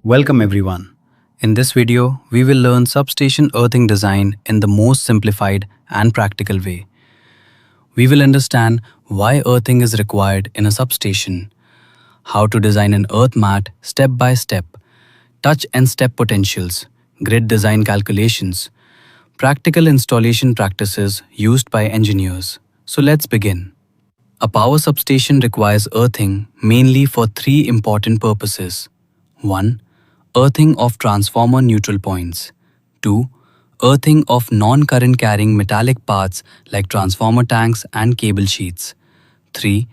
Welcome everyone. In this video, we will learn substation earthing design in the most simplified and practical way. We will understand why earthing is required in a substation, how to design an earth mat step by step, touch and step potentials, grid design calculations, practical installation practices used by engineers. So let's begin. A power substation requires earthing mainly for three important purposes. 1. Earthing of transformer neutral points. 2. Earthing of non-current carrying metallic parts like transformer tanks and cable sheets. 3.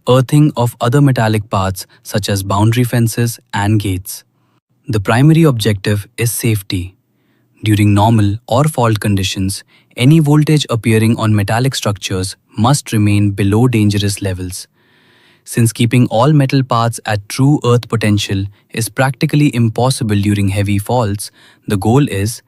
Earthing of other metallic parts such as boundary fences and gates. The primary objective is safety. During normal or fault conditions, any voltage appearing on metallic structures must remain below dangerous levels. Since keeping all metal parts at true earth potential is practically impossible during heavy faults, the goal is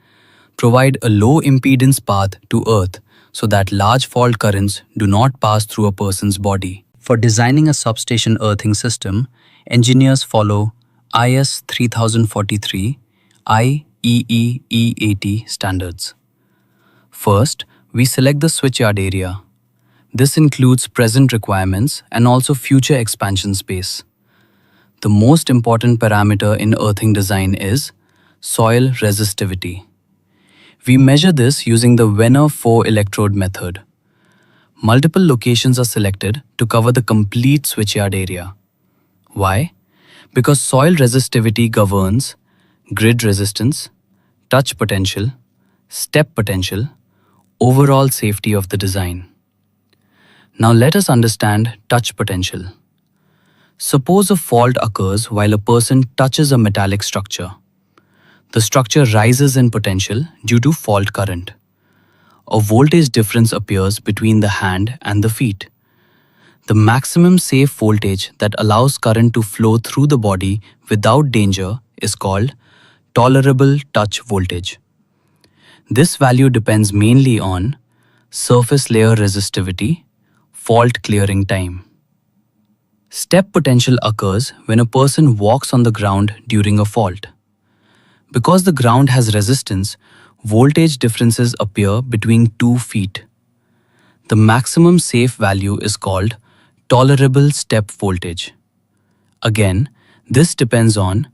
provide a low impedance path to earth so that large fault currents do not pass through a person's body. For designing a substation earthing system, engineers follow IS 3043 IEEE 80 standards. First, we select the switchyard area. This includes present requirements and also future expansion space. The most important parameter in earthing design is soil resistivity. We measure this using the Wenner 4-electrode method. Multiple locations are selected to cover the complete switchyard area. Why? Because soil resistivity governs grid resistance, touch potential, step potential, overall safety of the design. Now let us understand touch potential. Suppose a fault occurs while a person touches a metallic structure. The structure rises in potential due to fault current. A voltage difference appears between the hand and the feet. The maximum safe voltage that allows current to flow through the body without danger is called tolerable touch voltage. This value depends mainly on surface layer resistivity, fault clearing time. Step potential occurs when a person walks on the ground during a fault. Because the ground has resistance, voltage differences appear between 2 feet. The maximum safe value is called tolerable step voltage. Again, this depends on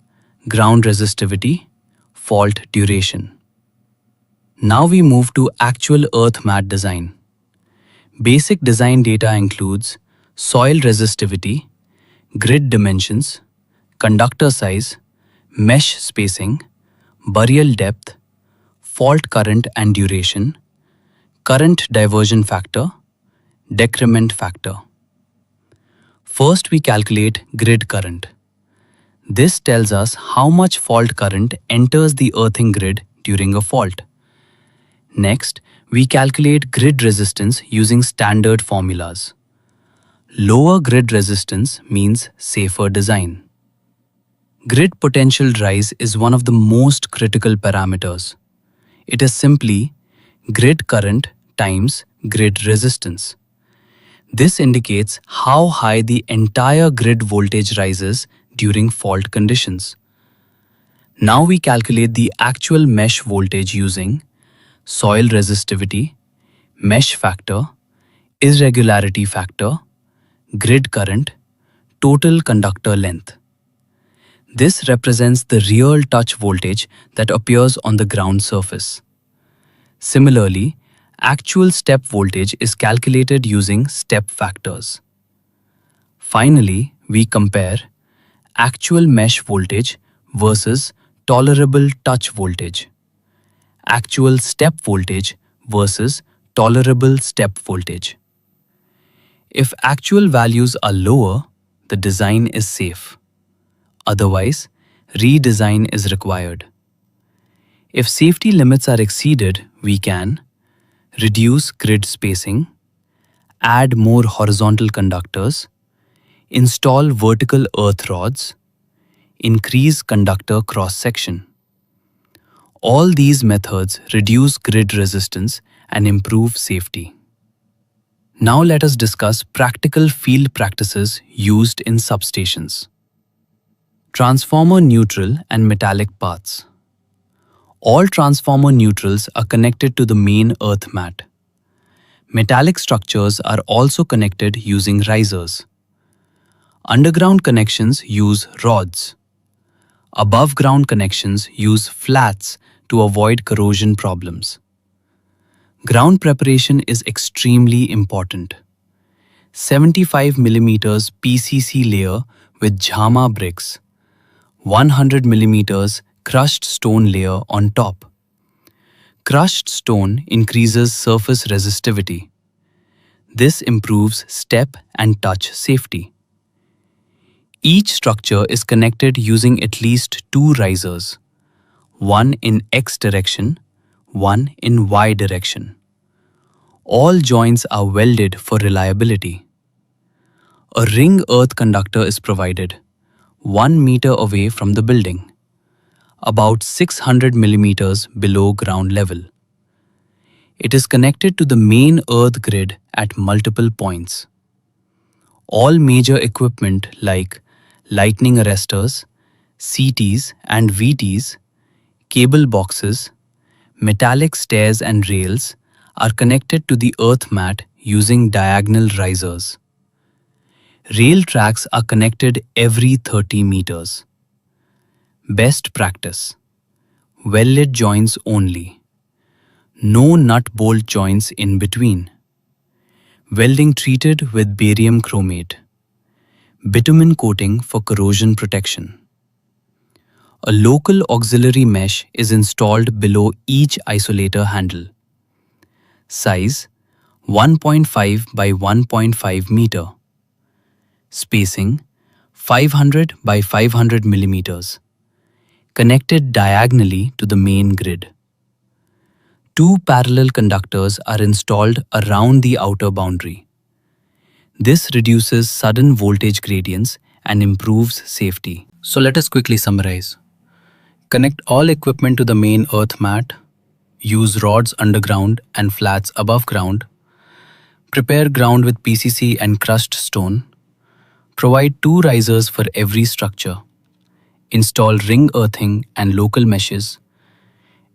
ground resistivity, fault duration. Now we move to actual earth mat design. Basic design data includes soil resistivity, grid dimensions, conductor size, mesh spacing, burial depth, fault current and duration, current diversion factor, decrement factor. First, we calculate grid current. This tells us how much fault current enters the earthing grid during a fault. Next, we calculate grid resistance using standard formulas. Lower grid resistance means safer design. Grid potential rise is one of the most critical parameters. It is simply grid current times grid resistance. This indicates how high the entire grid voltage rises during fault conditions. Now we calculate the actual mesh voltage using soil resistivity, mesh factor, irregularity factor, grid current, total conductor length. This represents the real touch voltage that appears on the ground surface. Similarly, actual step voltage is calculated using step factors. Finally, we compare actual mesh voltage versus tolerable touch voltage, actual step voltage versus tolerable step voltage. If actual values are lower, the design is safe. Otherwise, redesign is required. If safety limits are exceeded, we can reduce grid spacing, add more horizontal conductors, install vertical earth rods, increase conductor cross-section. All these methods reduce grid resistance and improve safety. Now let us discuss practical field practices used in substations. Transformer neutral and metallic paths. All transformer neutrals are connected to the main earth mat. Metallic structures are also connected using risers. Underground connections use rods. Above-ground connections use flats to avoid corrosion problems. Ground preparation is extremely important. 75 mm PCC layer with jhama bricks, 100 mm crushed stone layer on top. Crushed stone increases surface resistivity. This improves step and touch safety. Each structure is connected using at least 2 risers, one in X direction, one in Y direction. All joints are welded for reliability. A ring earth conductor is provided, 1 meter away from the building, about 600 millimeters below ground level. It is connected to the main earth grid at multiple points. All major equipment like lightning arresters, CTs and VTs, cable boxes, metallic stairs and rails are connected to the earth mat using diagonal risers. Rail tracks are connected every 30 meters. Best practice: welded joints only. No nut bolt joints in between. Welding treated with barium chromate. Bitumen coating for corrosion protection. A local auxiliary mesh is installed below each isolator handle. Size: 1.5 by 1.5 meter. Spacing: 500 by 500 millimeters. Connected diagonally to the main grid. 2 parallel conductors are installed around the outer boundary. This reduces sudden voltage gradients and improves safety. So let us quickly summarize. Connect all equipment to the main earth mat. Use rods underground and flats above ground. Prepare ground with PCC and crushed stone. Provide 2 risers for every structure. Install ring earthing and local meshes.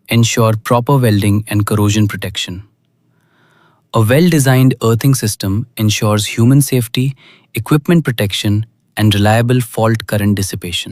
Ensure proper welding and corrosion protection. A well-designed earthing system ensures human safety, equipment protection, and reliable fault current dissipation.